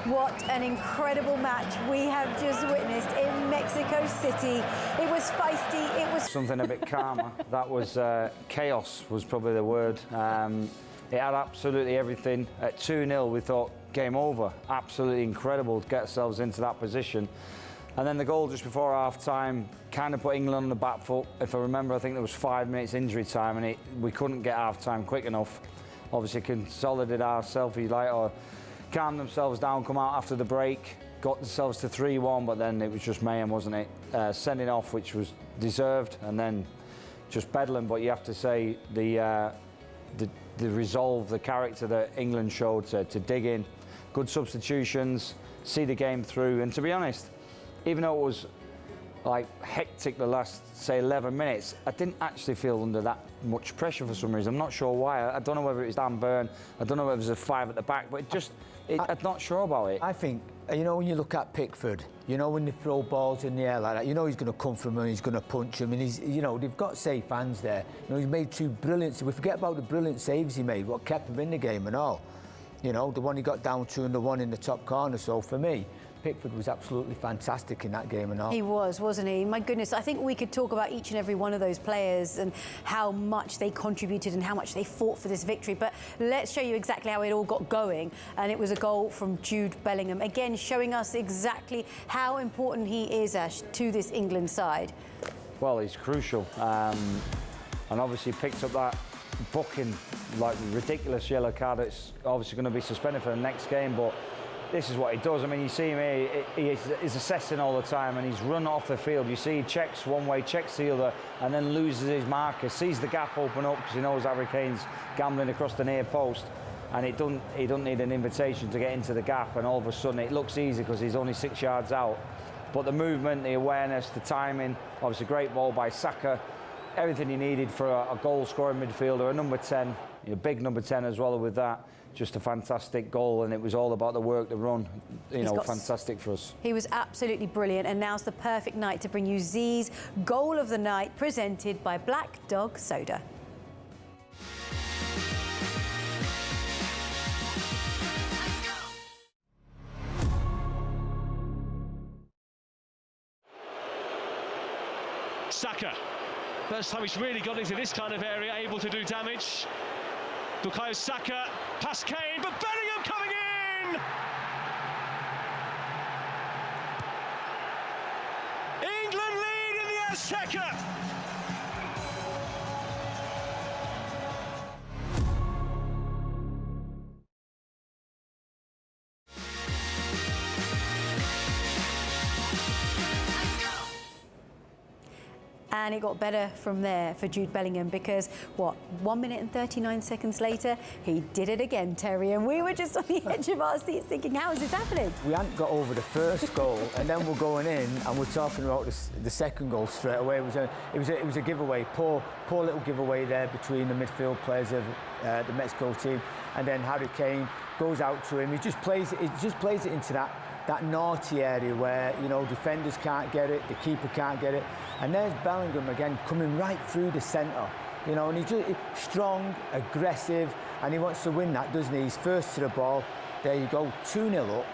What an incredible match we have just witnessed in Mexico City. It was feisty, it was... Something a bit calmer. That was chaos was probably the word. It had absolutely everything. At 2-0, we thought, game over. Absolutely incredible to get ourselves into that position. And then the goal just before half-time kind of put England on the back foot. If I remember, I think there was 5 minutes injury time and we couldn't get half-time quick enough. Obviously consolidated ourselves, or calmed themselves down, come out after the break, got themselves to 3-1, but then it was just mayhem, wasn't it? Sending off, which was deserved, and then just bedlam. But you have to say the resolve, the character that England showed to dig in, good substitutions, see the game through. And to be honest, even though it was like hectic the last, say, 11 minutes, I didn't actually feel under that much pressure for some reason. I'm not sure why. I don't know whether it was Dan Burn, I don't know whether it was a 5 at the back, but I'm not sure about it. I think, you know, when you look at Pickford, you know, when they throw balls in the air like that, you know he's going to come from him, he's going to punch him, and he's, you know, they've got safe hands there. You know, he's made 2 brilliant, we forget about the brilliant saves he made, what kept him in the game and all. You know, the one he got down to and the one in the top corner. So for me, Pickford was absolutely fantastic in that game and all. He was, wasn't he? My goodness, I think we could talk about each and every one of those players and how much they contributed and how much they fought for this victory. But let's show you exactly how it all got going. And it was a goal from Jude Bellingham, again showing us exactly how important he is, Ash, to this England side. Well, he's crucial. And obviously picked up that booking, like ridiculous yellow card. It's obviously going to be suspended for the next game, but this is what he does. I mean, you see him here, he's assessing all the time and he's run off the field. You see he checks one way, checks the other, and then loses his marker, sees the gap open up because he knows Harry Kane's gambling across the near post, and he doesn't need an invitation to get into the gap, and all of a sudden it looks easy because he's only 6 yards out. But the movement, the awareness, the timing, obviously great ball by Saka, everything he needed for a goal-scoring midfielder, a number 10, a big number 10 as well with that. Just a fantastic goal, and it was all about the work, the run, fantastic for us. He was absolutely brilliant, and now's the perfect night to bring you Z's Goal of the Night, presented by Black Dog Soda. Saka, first time he's really got into this kind of area, able to do damage. Bukayo Saka, past Kane, but Bellingham coming in! England lead in the Azteca! And it got better from there for Jude Bellingham because, what, 1 minute and 39 seconds later, he did it again, Terry. And we were just on the edge of our seats thinking, how is this happening? We hadn't got over the first goal, and then we're going in and we're talking about the second goal straight away. It was a giveaway, poor little giveaway there between the midfield players of the Mexico team, and then Harry Kane goes out to him. He just plays it into that naughty area where, you know, defenders can't get it, the keeper can't get it. And there's Bellingham again coming right through the centre, you know, and he's just strong, aggressive, and he wants to win that, doesn't he? He's first to the ball. There you go, 2-0 up.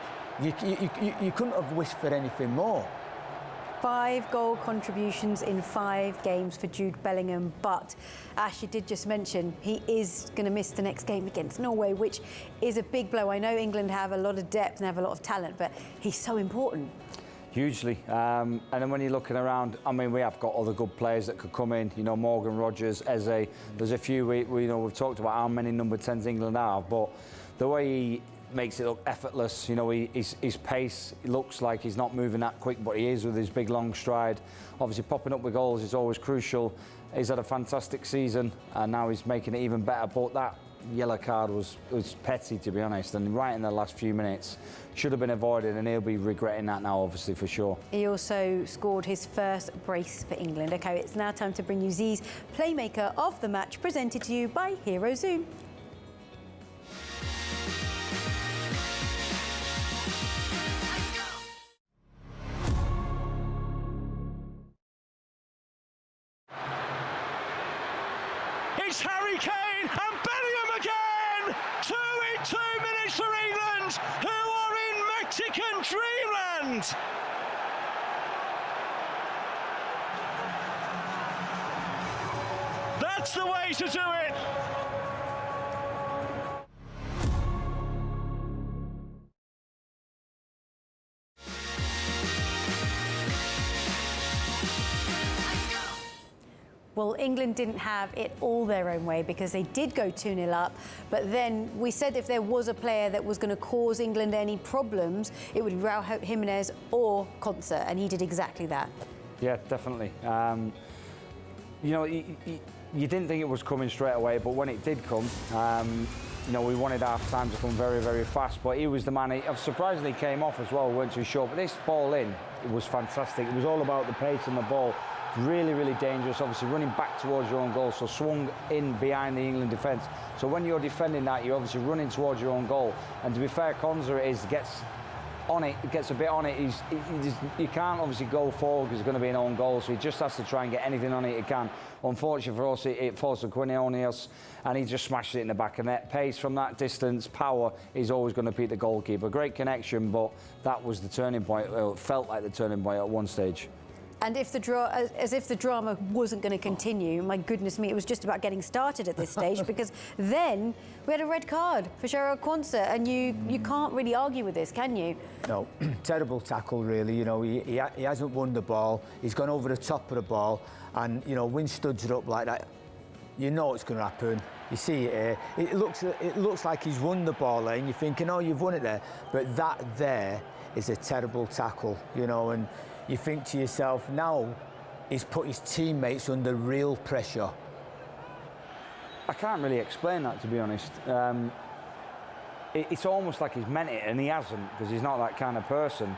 You couldn't have wished for anything more. 5 goal contributions in 5 games for Jude Bellingham, but Ash, you did just mention he is going to miss the next game against Norway, which is a big blow. I know England have a lot of depth and have a lot of talent, but he's so important. Hugely. And then when you're looking around, I mean, we have got other good players that could come in. You know, Morgan Rogers, Eze. There's a few. We've talked about how many number 10s England have, but the way he makes it look effortless. You know, his pace, it looks like he's not moving that quick, but he is with his big long stride. Obviously, popping up with goals is always crucial. He's had a fantastic season, and now he's making it even better. But that yellow card was petty, to be honest, and right in the last few minutes should have been avoided, and he'll be regretting that now, obviously, for sure. He also scored his first brace for England. OK, it's now time to bring you Z's Playmaker of the Match, presented to you by Hero Zoom. It's Harry Kane and Bellingham again! 2 in 2 minutes for England, who are in Mexican dreamland. That's the way to do it. Well, England didn't have it all their own way because they did go 2-0 up. But then we said if there was a player that was going to cause England any problems, it would be Raul Jimenez or Konsa, and he did exactly that. Yeah, definitely. You know, you didn't think it was coming straight away, but when it did come, you know, we wanted half-time to come very, very fast. But he was the man. He surprisingly came off as well, weren't too sure. But this ball in, it was fantastic. It was all about the pace and the ball. Really, really dangerous, obviously running back towards your own goal, so swung in behind the England defence. So when you're defending that, you're obviously running towards your own goal. And to be fair, Konsa gets a bit on it. You can't obviously go forward because it's going to be an own goal, so he just has to try and get anything on it he can. Unfortunately for us, it falls to Quinones, and he just smashed it in the back of net. Pace from that distance, power, is always going to beat the goalkeeper. Great connection, but that was the turning point. It felt like the turning point at one stage. And if as if the drama wasn't going to continue, my goodness me, it was just about getting started at this stage because then we had a red card for Jarrod Quansah, and you can't really argue with this, can you? No, terrible tackle, really. You know, he hasn't won the ball. He's gone over the top of the ball, and you know, when studs are up like that, you know it's going to happen. You see it here. It looks like he's won the ball there, and you're thinking, oh, you've won it there, but that there is a terrible tackle, you know, and you think to yourself, now he's put his teammates under real pressure. I can't really explain that, to be honest. It's almost like he's meant it, and he hasn't, because he's not that kind of person.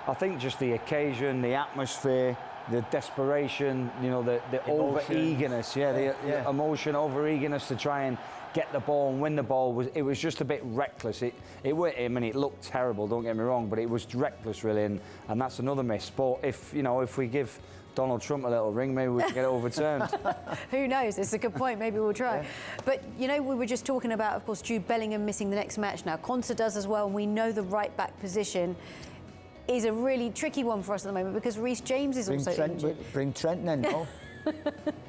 I think just the occasion, the atmosphere, the desperation, you know, the over-eagerness, the emotion, over-eagerness to try and get the ball and win the ball, it was just a bit reckless. I mean, it looked terrible, don't get me wrong, but it was reckless, really, and that's another miss. But if we give Donald Trump a little ring, maybe we can get it overturned. Who knows? It's a good point. Maybe we'll try. Yeah. But, you know, we were just talking about, of course, Jude Bellingham missing the next match now. Konsa does as well, and we know the right-back position is a really tricky one for us at the moment because Reece James is also injured. Bring Trent then, no?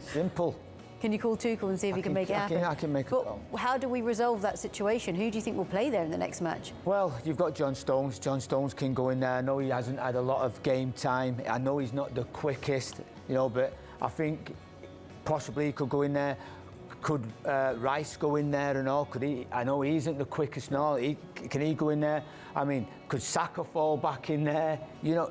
Simple. Can you call Tuchel and see if he can make it happen? I can make it happen. How do we resolve that situation? Who do you think will play there in the next match? Well, you've got John Stones. John Stones can go in there. I know he hasn't had a lot of game time. I know he's not the quickest, you know, but I think possibly he could go in there. Could Rice go in there and all? Could he? I know he isn't the quickest and all. Can he go in there? I mean, could Saka fall back in there? You know,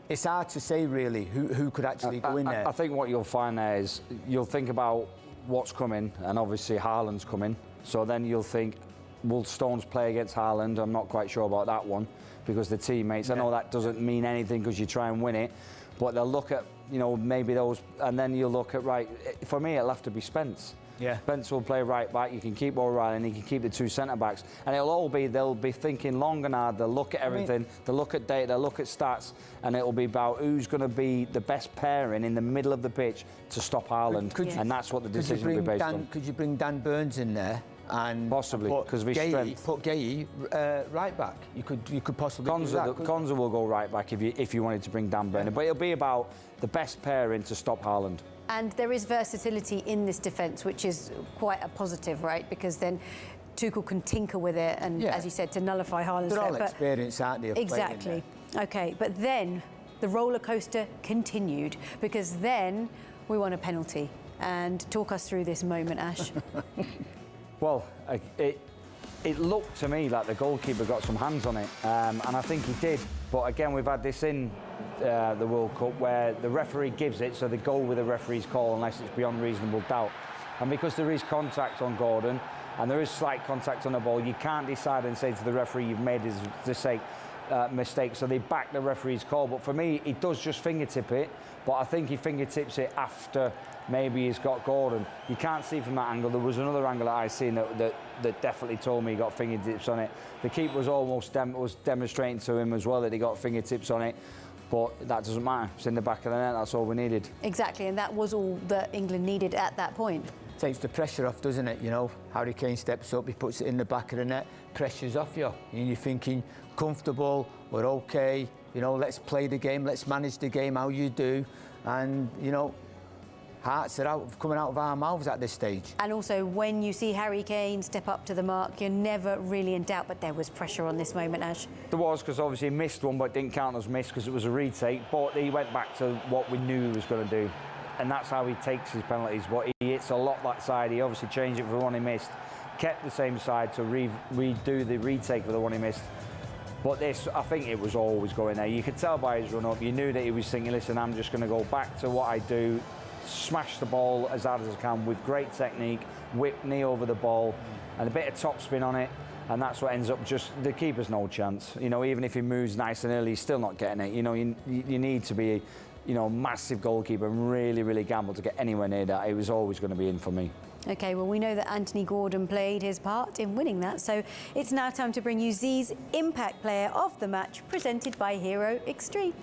it's hard to say really who could actually go in there. I think what you'll find there is you'll think about what's coming, and obviously Haaland's coming. So then you'll think, will Stones play against Haaland? I'm not quite sure about that one because the teammates. I know that doesn't mean anything because you try and win it, but they'll look at, you know, maybe those, and then you'll look at, right, for me it'll have to be Spence. Yeah. Spence will play right back. You can keep O'Reilly and he can keep the two centre backs. And they'll be thinking long and hard. They'll look at everything. They'll look at data. They'll look at stats. And it'll be about who's going to be the best pairing in the middle of the pitch to stop Haaland. And that's what the decision will be based on. Could you bring Dan Burns in there? And possibly because of his strength. Put Gay right back. You could possibly. Konsa will go right back if you wanted to bring Dan Burns. But it'll be about the best pairing to stop Haaland. And there is versatility in this defence, which is quite a positive, right? Because then Tuchel can tinker with it and, as you said, to nullify Haaland's threat. They're all experienced, aren't they? Exactly. Okay, but then the roller coaster continued because then we won a penalty. And talk us through this moment, Ash. Well, it looked to me like the goalkeeper got some hands on it, and I think he did. But again, we've had this in the World Cup where the referee gives it, so they go with the referee's call unless it's beyond reasonable doubt. And because there is contact on Gordon and there is slight contact on the ball, you can't decide and say to the referee you've made his mistake, so they back the referee's call. But for me, he does just fingertip it, but I think he fingertips it after maybe he's got Gordon. You can't see from that angle. There was another angle that I seen that definitely told me he got fingertips on it. The keeper was almost demonstrating to him as well that he got fingertips on it. But that doesn't matter. It's in the back of the net. That's all we needed. Exactly, and that was all that England needed at that point. takes the pressure off, doesn't it? You know, Harry Kane steps up, he puts it in the back of the net, pressure's off you. And you're thinking, comfortable, we're okay, you know, let's play the game, let's manage the game how you do. And, you know, hearts are coming out of our mouths at this stage. And also, when you see Harry Kane step up to the mark, you're never really in doubt, but there was pressure on this moment, Ash. There was, because obviously he missed one, but didn't count as missed because it was a retake. But he went back to what we knew he was going to do. And that's how he takes his penalties. But he hits a lot that side. He obviously changed it for the one he missed. Kept the same side to redo the retake for the one he missed. But this, I think it was always going there. You could tell by his run-up. You knew that he was thinking, listen, I'm just going to go back to what I do, smash the ball as hard as I can with great technique, whip knee over the ball, and a bit of topspin on it. And that's what ends up just, the keeper's no chance. You know, even if he moves nice and early, he's still not getting it. You know, you need to be, you know, massive goalkeeper and really, really gamble to get anywhere near that. It was always going to be in for me. OK, well, we know that Anthony Gordon played his part in winning that, so it's now time to bring you Z's Impact Player of the Match, presented by Hero Extreme.